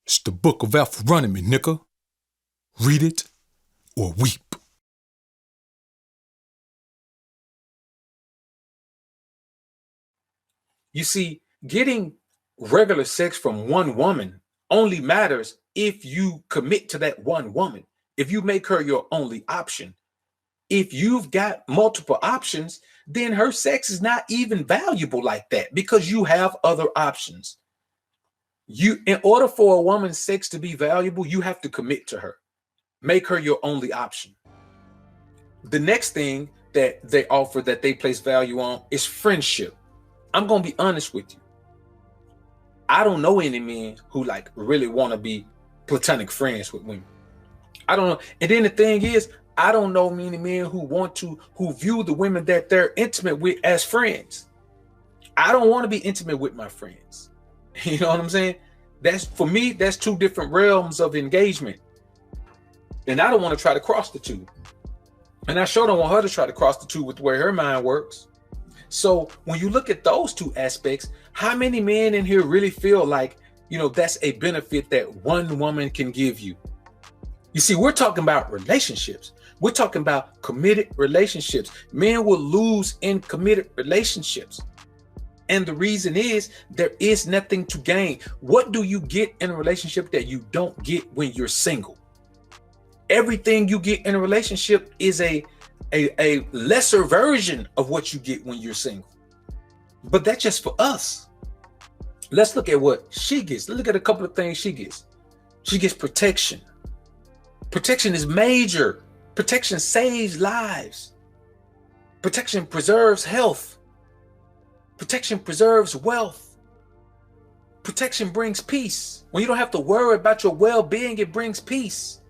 It's the book of Alpharonomy, nigga. Read it or weep. You see, getting regular sex from one woman only matters if you commit to that one woman, if you make her your only option. If you've got multiple options, then her sex is not even valuable like that because you have other options. In order for a woman's sex to be valuable, you have to commit to her, make her your only option. The next thing that they offer that they place value on is friendship. I'm going to be honest with you. I don't know any men who really want to be platonic friends with women. I don't know. And then the thing is, I don't know many men who view the women that they're intimate with as friends. I don't want to be intimate with my friends. You know what I'm saying? For me, that's two different realms of engagement. And I don't want to try to cross the two. And I sure don't want her to try to cross the two with the way her mind works. So when you look at those two aspects, how many men in here really feel like, that's a benefit that one woman can give you? You see, we're talking about relationships. We're talking about committed relationships. Men will lose in committed relationships. And the reason is there is nothing to gain. What do you get in a relationship that you don't get when you're single? Everything you get in a relationship is a lesser version of what you get when you're single. But that's just for us. Let's look at what she gets. Let's look at a couple of things she gets. She gets protection. Protection is major. Protection saves lives. Protection preserves health. Protection preserves wealth. Protection brings peace. When you don't have to worry about your well-being, it brings peace.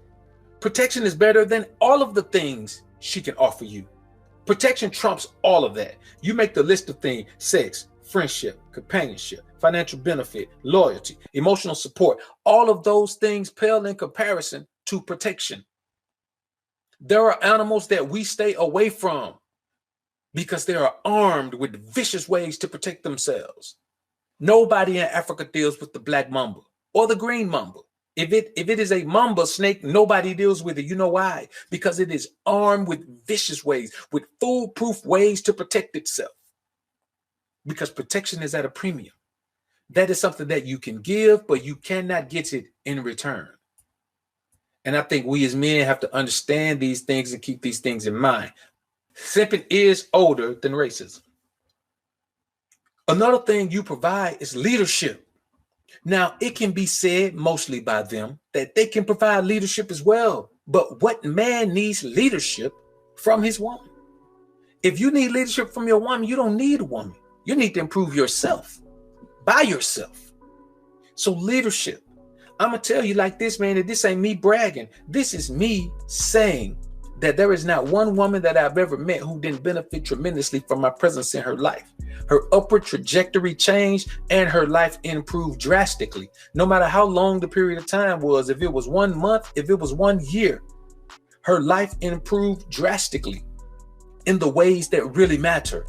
Protection is better than all of the things she can offer you. Protection trumps all of that. You make the list of things: sex, friendship, companionship, financial benefit, loyalty, emotional support. All of those things pale in comparison to protection. There are animals that we stay away from because they are armed with vicious ways to protect themselves. Nobody in Africa deals with the black mamba or the green mamba. If it is a mamba snake, nobody deals with it. You know why? Because it is armed with vicious ways, with foolproof ways to protect itself. Because protection is at a premium. That is something that you can give, but you cannot get it in return. And I think we as men have to understand these things and keep these things in mind. Simping is older than racism. Another thing you provide is leadership. Now, it can be said mostly by them that they can provide leadership as well. But what man needs leadership from his woman? If you need leadership from your woman, you don't need a woman. You need to improve yourself by yourself. So leadership. I'm going to tell you like this, man, that this ain't me bragging. This is me saying that there is not one woman that I've ever met who didn't benefit tremendously from my presence in her life. Her upward trajectory changed and her life improved drastically. No matter how long the period of time was, if it was 1 month, if it was 1 year, her life improved drastically in the ways that really matter.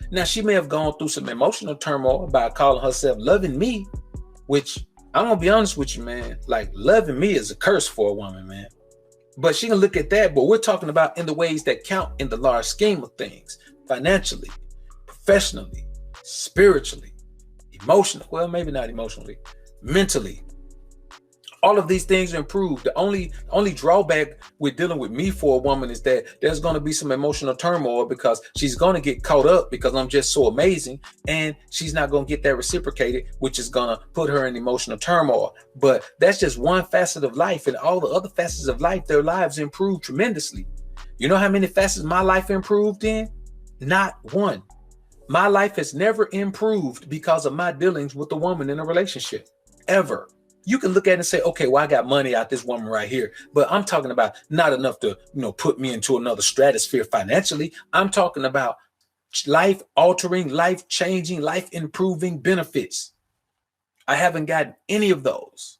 Now, she may have gone through some emotional turmoil by calling herself loving me, which I'm going to be honest with you, man, like loving me is a curse for a woman, man. But she can look at that, but we're talking about in the ways that count in the large scheme of things, financially, professionally, spiritually, emotionally, well, maybe not emotionally, mentally. All of these things are improved. The only drawback with dealing with me for a woman is that there's going to be some emotional turmoil because she's going to get caught up because I'm just so amazing, and she's not going to get that reciprocated, which is going to put her in emotional turmoil. But that's just one facet of life, and all the other facets of life, their lives improve tremendously. You know how many facets my life improved in? Not one. My life has never improved because of my dealings with a woman in a relationship, ever. You can look at it and say, okay, well, I got money out this woman right here, but I'm talking about not enough to, put me into another stratosphere financially. I'm talking about life altering, life changing, life improving benefits. I haven't gotten any of those.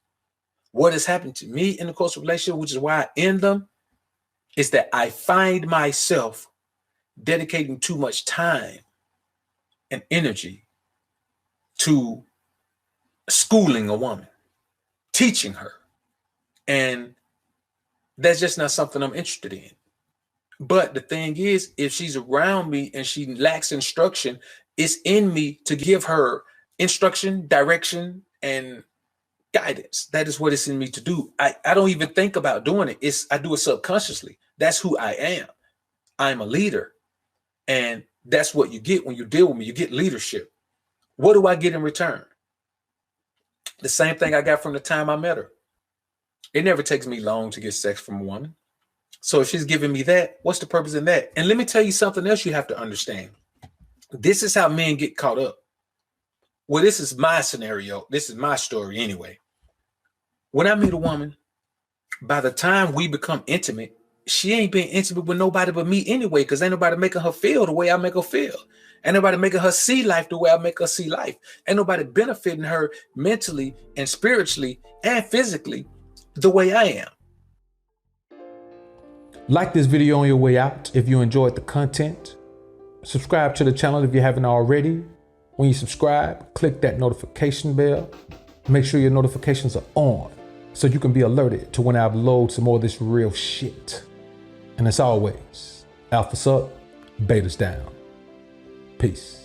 What has happened to me in the course of relationship, which is why I end them, is that I find myself dedicating too much time and energy to schooling a woman. teaching her. And that's just not something I'm interested in. But the thing is, if she's around me and she lacks instruction, it's in me to give her instruction, direction, and guidance. That is what it's in me to do. I don't even think about doing it. I do it subconsciously. That's who I am. I'm a leader. And that's what you get when you deal with me. You get leadership. What do I get in return? The same thing I got from the time I met her. It never takes me long to get sex from a woman. So if she's giving me that, what's the purpose in that? And let me tell you something else you have to understand. This is how men get caught up. Well, this is my scenario. This is my story anyway. When I meet a woman, by the time we become intimate, she ain't been intimate with nobody but me anyway, because ain't nobody making her feel the way I make her feel. Ain't nobody making her see life the way I make her see life. Ain't nobody benefiting her mentally and spiritually and physically the way I am. Like this video on your way out if you enjoyed the content. Subscribe to the channel if you haven't already. When you subscribe, click that notification bell. Make sure your notifications are on so you can be alerted to when I upload some more of this real shit. And as always, alpha's up, beta's down. Peace.